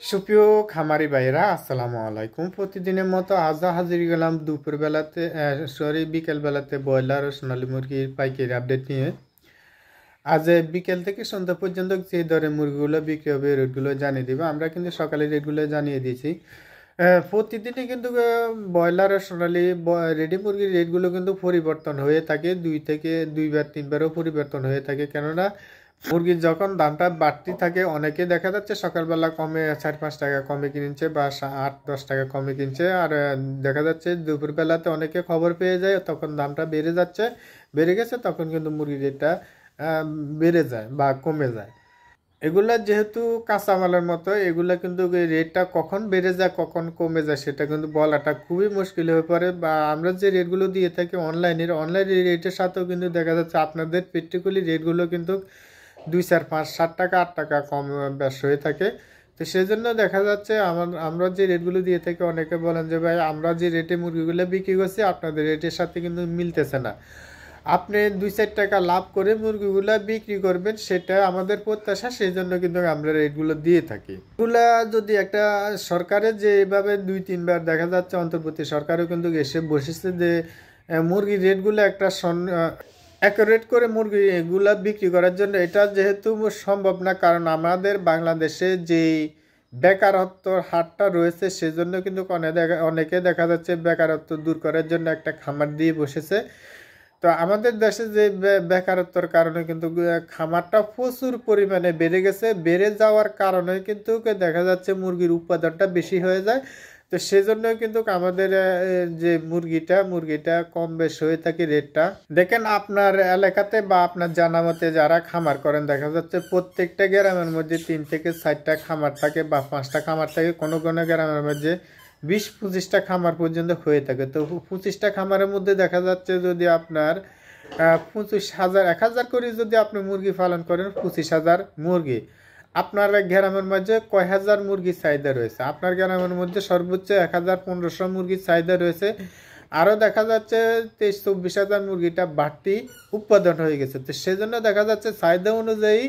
সুপ্রিয় খামারি ভাইরা আসসালামু আলাইকুম। প্রতিদিনের মতো আজও হাজির গেলাম দুপুরবেলাতে বিকেলবেলাতে ব্রয়লার ও সোনালী মুরগির পাইকারি আপডেট নিয়ে। আজ বিকেল থেকে সন্ধ্যা পর্যন্ত যে দরে মুরগিগুলো বিক্রি হবে রেটগুলো জানিয়ে দিব। আমরা কিন্তু সকালে রেটগুলো জানিয়ে দিয়েছি। প্রতিদিনই কিন্তু ব্রয়লার আর সোনালী রেডি মুরগির রেটগুলো কিন্তু পরিবর্তন হয়ে থাকে, দুইবার তিনবারও পরিবর্তন হয়ে থাকে। কেননা মুরগির যখন দামটা বাড়তি থাকে, অনেকে দেখা যাচ্ছে সকালবেলা কমে 4-5 টাকা কমে কিনছে বা 8-10 টাকা কমে কিনছে, আর দেখা যাচ্ছে দুপুরবেলাতে অনেকে খবর পেয়ে যায় তখন দামটা বেড়ে গেছে, তখন কিন্তু মুরগির রেটটা বেড়ে যায় বা কমে যায়। এগুলা যেহেতু কাঁচামালের মতো, এগুলা কিন্তু রেটটা কখন বেড়ে যায় কখন কমে যায় সেটা কিন্তু বলাটা খুবই মুশকিল হয়ে পড়ে। বা আমরা যে রেটগুলো দিয়ে থাকি অনলাইন রেটের সাথেও কিন্তু দেখা যাচ্ছে আপনাদের পেট্রিকুলি রেটগুলো কিন্তু 2, 4, 5, 7 টাকা 8 টাকা কম বেশ হয়ে থাকে। তো সেই জন্য দেখা যাচ্ছে আমরা যে রেটগুলো দিয়ে থাকি, অনেকে বলেন যে ভাই আমরা যে রেটে মুরগিগুলো বিক্রি করছি আপনাদের রেটের সাথে কিন্তু মিলতেছে না, আপনি 2-4 টাকা লাভ করে মুরগিগুলা বিক্রি করবেন, সেটা আমাদের প্রত্যাশা। সেই জন্য কিন্তু আমরা রেটগুলো দিয়ে থাকি। এগুলা যদি একটা সরকারের যে এভাবে 2-3 বার দেখা যাচ্ছে অন্তর্বর্তী সরকারও কিন্তু এসে বসেছে যে মুরগির রেটগুলো একটা অ্যাকুরেট করে মুরগি এগুলা বিক্রি করার জন্য। এটা যেহেতু সম্ভব না, কারণ আমাদের বাংলাদেশে যে বেকারত্বর হারটা রয়েছে সেজন্য কিন্তু অনেকে দেখা যাচ্ছে বেকারত্ব দূর করার জন্য একটা খামার দিয়ে বসেছে। তো আমাদের দেশে যে বেকারত্বর কারণে কিন্তু খামারটা প্রচুর পরিমাণে বেড়ে গেছে। বেড়ে যাওয়ার কারণে কিন্তু দেখা যাচ্ছে মুরগির উৎপাদনটা বেশি হয়ে যায়। তো সেজন্য কিন্তু আমাদের যে মুরগিটা কম বেশ হয়ে থাকে রেটটা। দেখেন আপনার এলাকাতে বা আপনার জানা মতে যারা খামার করেন, দেখা যাচ্ছে প্রত্যেকটা গ্রামের মধ্যে 3 থেকে 4টা খামার থাকে বা 5টা খামার থাকে, কোনো কোনো গ্রামের মধ্যে 20-25টা খামার পর্যন্ত হয়ে থাকে। তো 25টা খামারের মধ্যে দেখা যাচ্ছে যদি আপনার 25,000 1,000 করে যদি আপনি মুরগি পালন করেন, 25,000 মুরগি, আপনার গ্রামের মধ্যে কয় হাজার মুরগির চাহিদা রয়েছে? আপনার গ্রামের মধ্যে সর্বোচ্চ 1,000-1,500 মুরগির চাহিদা রয়েছে। আরও দেখা যাচ্ছে 23-24 হাজার মুরগিটা বাড়তি উৎপাদন হয়ে গেছে। তো সেজন্য দেখা যাচ্ছে চাহিদা অনুযায়ী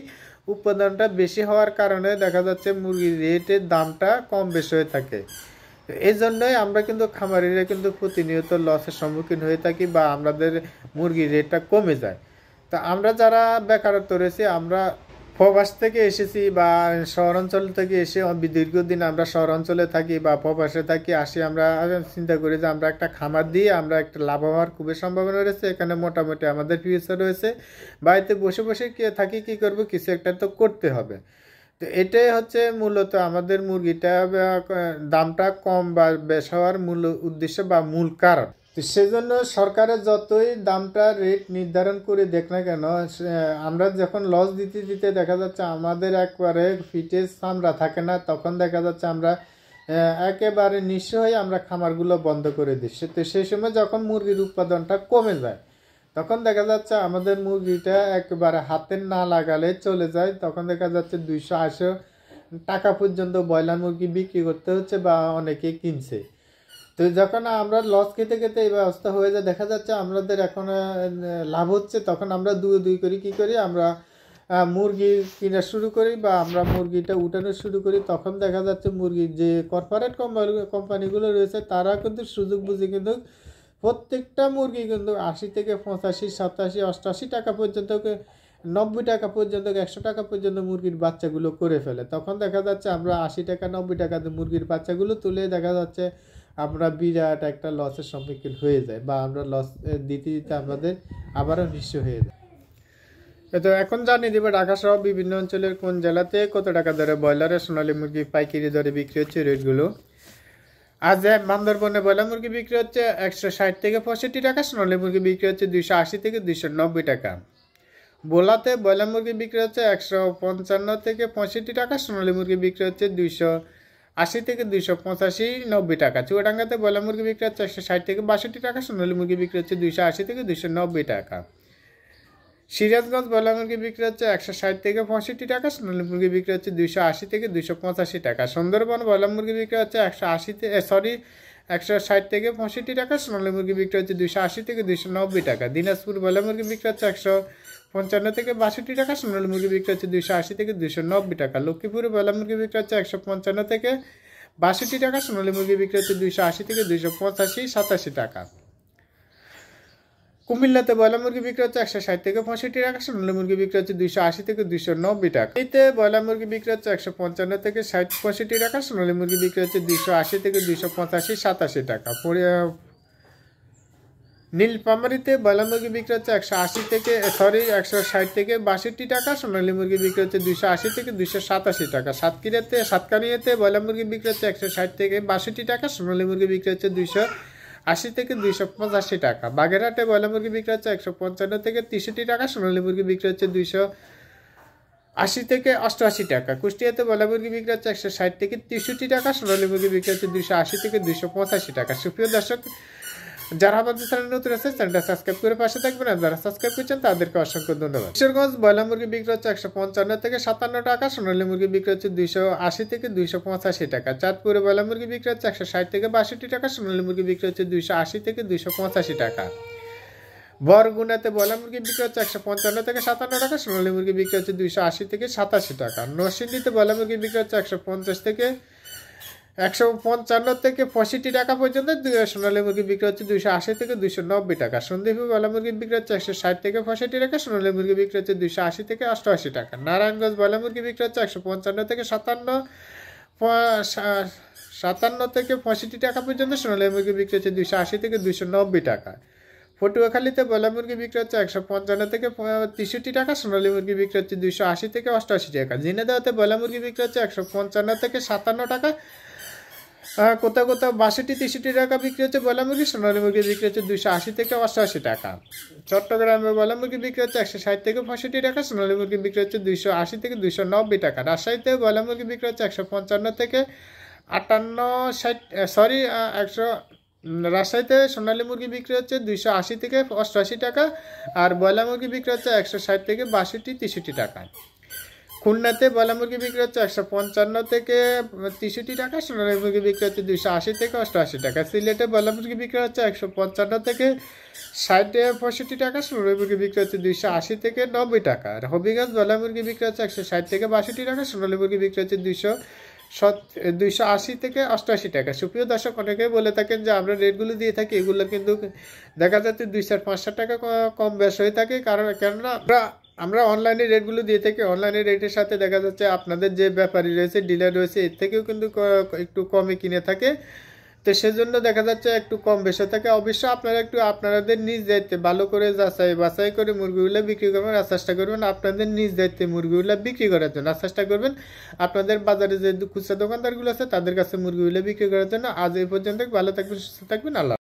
উৎপাদনটা বেশি হওয়ার কারণে দেখা যাচ্ছে মুরগির রেটের দামটা কম বেশি হয়ে থাকে। এই জন্যই আমরা কিন্তু খামারিরা কিন্তু প্রতিনিয়ত লসের সম্মুখীন হয়ে থাকি বা আমাদের মুরগির রেটটা কমে যায়। তো আমরা যারা বেকারত্ব রয়েছে, আমরা প্রবাস থেকে এসেছি বা শহরাঞ্চল থেকে এসে দীর্ঘদিন আমরা শহরাঞ্চলে থাকি বা প্রবাসে থাকি, আসি আমরা চিন্তা করি যে আমরা একটা খামার দিয়ে আমরা একটা লাভ হওয়ার খুবই সম্ভাবনা রয়েছে, এখানে মোটামুটি আমাদের ফিউচার রয়েছে। বাড়িতে বসে বসে থাকি, কি করব, কিছু একটা তো করতে হবে। তো এটাই হচ্ছে মূলত আমাদের মুরগিটা দামটা কম বা বেশ হওয়ার মূল উদ্দেশ্য বা মূল কারণ। তো সেজন্য সরকারের যতই দামটা রেট নির্ধারণ করে দেখ না কেন, আমরা যখন লস দিতে দিতে দেখা যাচ্ছে আমাদের একবারে ফিটে চামড়া থাকে না, তখন দেখা যাচ্ছে আমরা একেবারে নিঃস্ব হয়ে আমরা খামারগুলো বন্ধ করে দিচ্ছি। তো সেই সময় যখন মুরগির উৎপাদনটা কমে যায়, তখন দেখা যাচ্ছে আমাদের মুরগিটা একেবারে হাতে না লাগালে চলে যায়। তখন দেখা যাচ্ছে 280 টাকা পর্যন্ত ব্রয়লার মুরগি বিক্রি করতে হচ্ছে বা অনেকে কিনছে। তো যখন আমরা লস খেতে খেতে এই ব্যবস্থা হয়ে যায়, দেখা যাচ্ছে আমাদের এখন লাভ হচ্ছে, তখন আমরা দুই করি, কি করি, আমরা মুরগি কিনা শুরু করি বা আমরা মুরগিটা উঠানো শুরু করি। তখন দেখা যাচ্ছে মুরগির যে কর্পোরেট কোম্পানিগুলো রয়েছে তারা কিন্তু সুযোগ বুঝে কিন্তু প্রত্যেকটা মুরগি কিন্তু 80 থেকে 85, 87, 88 টাকা পর্যন্ত, 90 টাকা পর্যন্ত, 100 টাকা পর্যন্ত মুরগির বাচ্চাগুলো করে ফেলে। তখন দেখা যাচ্ছে আমরা 80 টাকা 90 টাকাতে মুরগির বাচ্চাগুলো তুলে দেখা যাচ্ছে আমরা বিরাট একটা লসের সম্মুখীন হয়ে যায় বা আমরা লস দিতে দিতে আমাদের আবারও নিঃস্ব হয়ে যায়। তো এখন জানিয়ে দেবো ঢাকা সহ বিভিন্ন অঞ্চলের কোন জেলাতে কত টাকা দরে ব্রয়লারের সোনালী মুরগি পাইকারি দরে বিক্রি হচ্ছে রেটগুলো। আজ বান্দরবনে ব্রয়লার মুরগি বিক্রি হচ্ছে 160 থেকে 65 টাকা, সোনালী মুরগি বিক্রি হচ্ছে 280 থেকে 290 টাকা। ভোলাতে ব্রয়লার মুরগি বিক্রি হচ্ছে 155 থেকে 65 টাকা, সোনালী মুরগি বিক্রি হচ্ছে 280 থেকে 285, 90 টাকা। চুয়াডাঙ্গাতে ব্রয়লার মুরগি বিক্রি হচ্ছে 160 থেকে 62 টাকা, সোনালী মুরগি বিক্রি হচ্ছে 280 থেকে 290 টাকা। সিরাজগঞ্জ ব্রয়লার মুরগি বিক্রি হচ্ছে 160 থেকে 65 টাকা, সোনালী মুরগি বিক্রি হচ্ছে 280 থেকে 285 টাকা। সুন্দরবন ব্রয়লার মুরগি বিক্রি হচ্ছে 160 থেকে 65 টাকা, সোনালী মুরগি বিক্রি হচ্ছে 280 থেকে 290 টাকা। দিনাজপুর ব্রয়লার মুরগি বিক্রি হচ্ছে 155 থেকে 62 টাকা, সোনালী মুরগি বিক্রি হচ্ছে 280 থেকে 290 টাকা। লক্ষ্মীপুরে ব্রয়লার মুরগি বিক্রি হচ্ছে 155 থেকে 62 টাকা, সোনালী মুরগি বিক্রি হচ্ছে 280 থেকে 285, 87 টাকা। কুমিল্লাতে ব্রয়লার মুরগি বিক্রি হচ্ছে 160 থেকে 65 টাকা, সোনালী মুরগি বিক্রি হচ্ছে 280 থেকে 290 টাকা। এতে ব্রয়লার মুরগি বিক্রি হচ্ছে 155 থেকে 65 টাকা, সোনালী মুরগি বিক্রি হচ্ছে 280 থেকে 285, 87 টাকা। নীলফামারীতে ব্রয়লার মুরগি বিক্রি হচ্ছে 160 থেকে 62 টাকা, সোনালী মুরগি বিক্রি হচ্ছে 280 থেকে 287 টাকা। সাতকানিয়াতে ব্রয়লার মুরগি বিক্রি হচ্ছে 160 থেকে 62 টাকা, সোনালী মুরগি বিক্রি হচ্ছে 280 থেকে 285 টাকা। বাগেরহাটে ব্রয়লার মুরগি বিক্রি হচ্ছে 155 থেকে 63 টাকা, সোনালী মুরগি বিক্রি হচ্ছে 280 থেকে 88 টাকা। কুষ্টিয়াতে ব্রয়লার মুরগি বিক্রি হচ্ছে 160 থেকে 63 টাকা, সোনালী মুরগি বিক্রি হচ্ছে 280 থেকে 285 টাকা। সুপ্রিয় দর্শক, যারা আমাদের চ্যানেল নতুন আছে চ্যানেলটা সাবস্ক্রাইব করে পাশে থাকবেন, আর যারা সাবস্ক্রাইব করছেন তাদেরকে অসংখ্য ধন্যবাদ। কিশোরগঞ্জ ব্রয়লার মুরগি বিক্রি হচ্ছে 155 থেকে 57 টাকা, সোনালী মুরগি বিক্রি হচ্ছে 280 থেকে 285 টাকা। চাঁদপুরে ব্রয়লার মুরগি বিক্রি হচ্ছে 160 থেকে 62 টাকা, সোনালী মুরগি বিক্রি হচ্ছে 280 থেকে 285 টাকা। বরগুনাতে ব্রয়লার মুরগি বিক্রি হচ্ছে 155 থেকে 57 টাকা, সোনালী মুরগি বিক্রি হচ্ছে 280 থেকে 87 টাকা। নরসিংদীতে ব্রয়লার মুরগি বিক্রি হচ্ছে 155 থেকে 65 টাকা পর্যন্ত, সোনালী মুরগি বিক্রি হচ্ছে 280 থেকে 290 টাকা। সন্দ্বীপে ব্রয়লার মুরগি বিক্রি হচ্ছে 160 থেকে 65 টাকা, সোনালী মুরগি বিক্রি হচ্ছে 280 থেকে 88 টাকা। নারায়ণগঞ্জ ব্রয়লার মুরগি বিক্রি হচ্ছে 155 থেকে 57 থেকে 65 টাকা পর্যন্ত, সোনালী মুরগি বিক্রি হচ্ছে 280 থেকে 290 টাকা। পটুয়াখালীতে ব্রয়লার মুরগি বিক্রি হচ্ছে 155 থেকে 63 টাকা, সোনালী মুরগি বিক্রি হচ্ছে 280 থেকে 88 টাকা। ঝিনাইদহতে ব্রয়লার মুরগি বিক্রি হচ্ছে 155 থেকে 57 টাকা, কোথাও 62-63 টাকা বিক্রি হচ্ছে ব্রয়লার মুরগি, সোনালী মুরগি বিক্রি হচ্ছে 280 থেকে 88 টাকা। চট্টগ্রামে ব্রয়লার মুরগি বিক্রি হচ্ছে 160 থেকে 65 টাকা, সোনালী মুরগি বিক্রি হচ্ছে 280 থেকে 290 টাকা। রাজশাহীতে ব্রয়লার মুরগি বিক্রি হচ্ছে 155 থেকে 100 রাজশাহীতে সোনালী মুরগি বিক্রি হচ্ছে 280 থেকে 88 টাকা, আর ব্রয়লার মুরগি বিক্রি হচ্ছে 160 থেকে 62-63 টাকা। খুলনাতে ব্রয়লার মুরগি বিক্রি হচ্ছে 155 থেকে 63 টাকা, সোনালী মুরগি বিক্রি হচ্ছে 280 থেকে 88 টাকা। সিলেটে ব্রয়লার মুরগি বিক্রি হচ্ছে 155 থেকে 60-65 টাকা, সোনালী মুরগি বিক্রি হচ্ছে 280 থেকে 90 টাকা। হবিগঞ্জ ব্রয়লার মুরগি বিক্রি হচ্ছে 160 থেকে 62 টাকা, সোনালী মুরগি বিক্রি হচ্ছে 280 থেকে 88 টাকা। সুপ্রিয় দর্শক, অনেকেই বলে থাকেন যে আমরা রেটগুলো দিয়ে থাকি, এগুলো কিন্তু দেখা যাচ্ছে 200-500 টাকা কম বেশ হয়ে থাকে, কেননা আমরা অনলাইনে রেটগুলো দিয়ে থাকি। অনলাইনে রেটের সাথে দেখা যাচ্ছে আপনাদের যে ব্যাপারী রয়েছে, ডিলার রয়েছে, এর থেকেও কিন্তু একটু কমে কিনে থাকে, তো সেজন্য দেখা যাচ্ছে একটু কম বেশি থাকে। অবশ্য আপনারা একটু আপনাদের নিজ দায়িত্বে ভালো করে বাছাই করে মুরগিগুলো বিক্রি করবেন, আর চেষ্টা করবেন আপনাদের নিজ দায়িত্বে মুরগিগুলো বিক্রি করার জন্য। আর চেষ্টা করবেন আপনাদের বাজারে যে খুচরা দোকানদারগুলো আছে তাদের কাছে মুরগিগুলো বিক্রি করার জন্য। আজ এই পর্যন্ত, ভালো থাকবেন, সুস্থ থাকবেন, আল্লাহ।